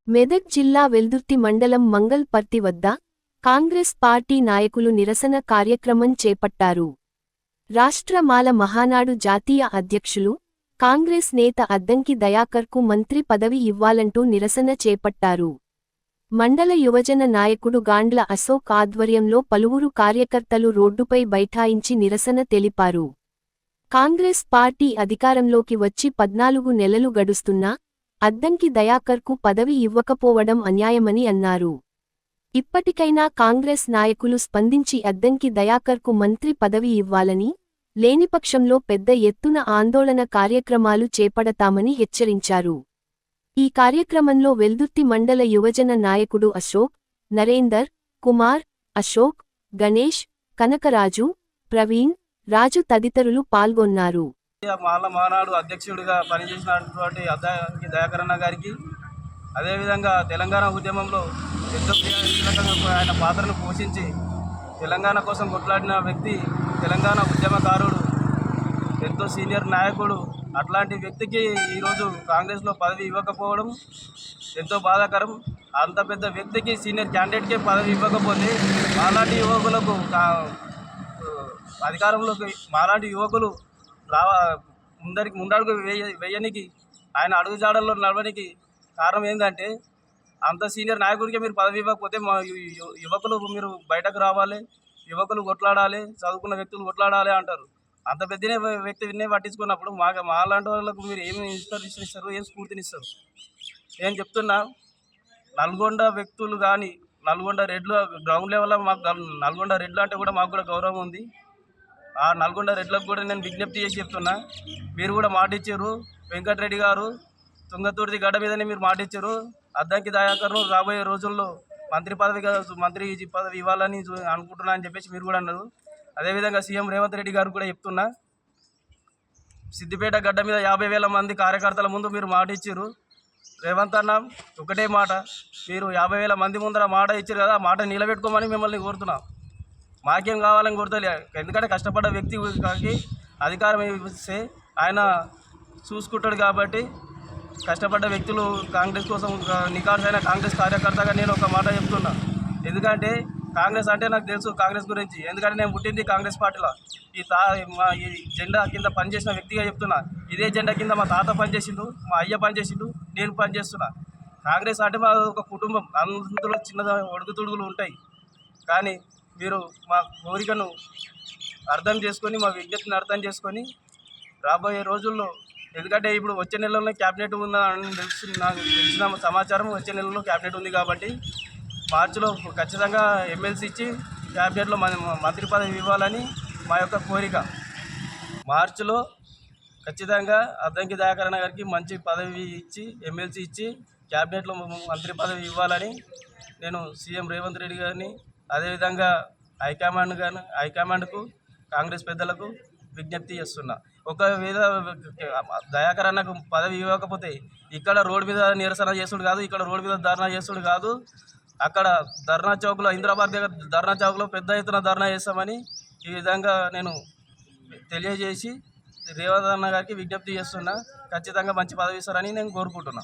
మెదక్ జిల్లా వెల్దుర్తి మండలం మంగల్పర్తి వద్ద కాంగ్రెస్ పార్టీ నాయకులు నిరసన కార్యక్రమం చేపట్టారు. రాష్ట్ర మాల మహానాడు జాతీయ అధ్యక్షులు, కాంగ్రెస్ నేత అద్దంకి దయాకర్కు మంత్రి పదవి ఇవ్వాలంటూ నిరసన చేపట్టారు. మండల యువజన నాయకుడు గాండ్ల అశోక్ ఆధ్వర్యంలో పలువురు కార్యకర్తలు రోడ్డుపై బైఠాయించి నిరసన తెలిపారు. కాంగ్రెస్ పార్టీ అధికారంలోకి వచ్చి 14 నెలలు గడుస్తున్నా అద్దంకి దయాకర్కు పదవి ఇవ్వకపోవడం అన్యాయమని అన్నారు. ఇప్పటికైనా కాంగ్రెస్ నాయకులు స్పందించి అద్దంకి దయాకర్కు మంత్రి పదవి ఇవ్వాలని, లేనిపక్షంలో పెద్ద ఎత్తున ఆందోళన కార్యక్రమాలు చేపడతామని హెచ్చరించారు. ఈ కార్యక్రమంలో వెల్దుర్తి మండల యువజన నాయకుడు అశోక్, నరేందర్, కుమార్, అశోక్, గణేష్, కనకరాజు, ప్రవీణ్, రాజు తదితరులు పాల్గొన్నారు. మాల మహానాడు అధ్యక్షుడిగా పనిచేసినటువంటి అద్దంకి దయాకర్ అన్న గారికి, అదేవిధంగా తెలంగాణ ఉద్యమంలో ఎంతో కీలకంగా ఆయన పాత్రను పోషించి తెలంగాణ కోసం కొట్లాడిన వ్యక్తి, తెలంగాణ ఉద్యమకారుడు, ఎంతో సీనియర్ నాయకుడు. అట్లాంటి వ్యక్తికి ఈరోజు కాంగ్రెస్లో పదవి ఇవ్వకపోవడం ఎంతో బాధాకరం. అంత పెద్ద వ్యక్తికి, సీనియర్ క్యాండిడేట్కే పదవి ఇవ్వకపోతే మాలాంటి యువకులకు, అధికారంలోకి మాలాంటి యువకులు ముందడుగు వేయనికి, ఆయన అడుగుజాడల్లో నడవడానికి కారణం ఏంటంటే, అంత సీనియర్ నాయకుడికి మీరు పదవి ఇవ్వకపోతే మా యువకులు మీరు బయటకు రావాలి, యువకులు కొట్లాడాలి, చదువుకున్న వ్యక్తులు కొట్లాడాలి అంటారు. అంత పెద్ద వ్యక్తినే పట్టించుకున్నప్పుడు మాలాంటి వాళ్ళకు మీరు ఏమి ఇన్స్పిరేషన్ ఇస్తారు, ఏం స్ఫూర్తినిస్తారు? నేను చెప్తున్నా, నల్గొండ వ్యక్తులు కానీ, నల్గొండ రెడ్లు గ్రౌండ్ లెవెల్లో మాకు నల్గొండ రెడ్లు అంటే కూడా మాకు కూడా గౌరవం ఉంది. ఆ నల్గొండ రెడ్లకు కూడా నేను విజ్ఞప్తి చేసి చెప్తున్నా, మీరు కూడా మాట ఇచ్చారు. వెంకటరెడ్డి గారు తుంగతుర్తి గడ్డ మీదనే మీరు మాట ఇచ్చారు. అద్దంకి దయాకర్ను రాబోయే రోజుల్లో మంత్రి పదవి ఇవ్వాలని అనుకుంటున్నా అని చెప్పేసి మీరు కూడా అన్నారు. అదేవిధంగా సీఎం రేవంత్ రెడ్డి గారు కూడా చెప్తున్నా, సిద్దిపేట గడ్డ మీద 50,000 మంది కార్యకర్తల ముందు మీరు మాట ఇచ్చారు. రేవంత్ అన్న, ఒకటే మాట, మీరు 50,000 మంది ముందర మాట ఇచ్చారు కదా, ఆ మాట నిలబెట్టుకోమని మిమ్మల్ని కోరుతున్నాం. మాకేం కావాలని కోరతలే, ఎందుకంటే కష్టపడ్డ వ్యక్తికి అధికారం ఇస్తే ఆయన చూసుకుంటాడు. కాబట్టి కష్టపడ్డ వ్యక్తులు కాంగ్రెస్ కోసం నికార్సైన కాంగ్రెస్ కార్యకర్తగా నేను ఒక మాట చెప్తున్నా. ఎందుకంటే కాంగ్రెస్ అంటే నాకు తెలుసు, కాంగ్రెస్ గురించి. ఎందుకంటే నేను పుట్టింది కాంగ్రెస్ పార్టీలో. ఈ జెండా కింద పనిచేసిన వ్యక్తిగా చెప్తున్నా. ఇదే జెండా కింద మా తాత పనిచేసిండు, మా అయ్య పనిచేసిండు, నేను పనిచేస్తున్నా. కాంగ్రెస్ అంటే మా ఒక కుటుంబం, అందులో చిన్న ఒడుగుతుడుగులు ఉంటాయి. కానీ మీరు మా కోరికను అర్థం చేసుకొని, మా విజ్ఞప్తిని అర్థం చేసుకొని రాబోయే రోజుల్లో, ఎందుకంటే ఇప్పుడు వచ్చే నెలలో క్యాబినెట్ ఉందని నాకు తెలిసిన సమాచారం, వచ్చే నెలలో క్యాబినెట్ ఉంది. కాబట్టి మార్చిలో ఖచ్చితంగా ఎమ్మెల్సీ ఇచ్చి క్యాబినెట్లో మంత్రి పదవి ఇవ్వాలని మా యొక్క కోరిక. మార్చిలో ఖచ్చితంగా అద్దంకి దయాకర్ అన్న గారికి మంచి పదవి ఇచ్చి, ఎమ్మెల్సీ ఇచ్చి క్యాబినెట్లో మంత్రి పదవి ఇవ్వాలని నేను సీఎం రేవంత్ రెడ్డి గారిని, అదేవిధంగా హైకమాండ్కు, కాంగ్రెస్ పెద్దలకు విజ్ఞప్తి చేస్తున్నా. ఒకవేళ దయాకర్ అన్నకు పదవి ఇవ్వకపోతే ఇక్కడ రోడ్డు మీద నిరసన చేసుడు కాదు, ఇక్కడ రోడ్డు మీద ధర్నా చేసుడు కాదు, అక్కడ ధర్నా చౌక్లో, హైదరాబాద్ దగ్గర ధర్నా చౌక్లో పెద్ద ఎత్తున ధర్నా చేస్తామని ఈ విధంగా నేను తెలియజేసి రేవంత్ అన్న గారికి విజ్ఞప్తి చేస్తున్నా. ఖచ్చితంగా మంచి పదవి ఇస్తారని నేను కోరుకుంటున్నా.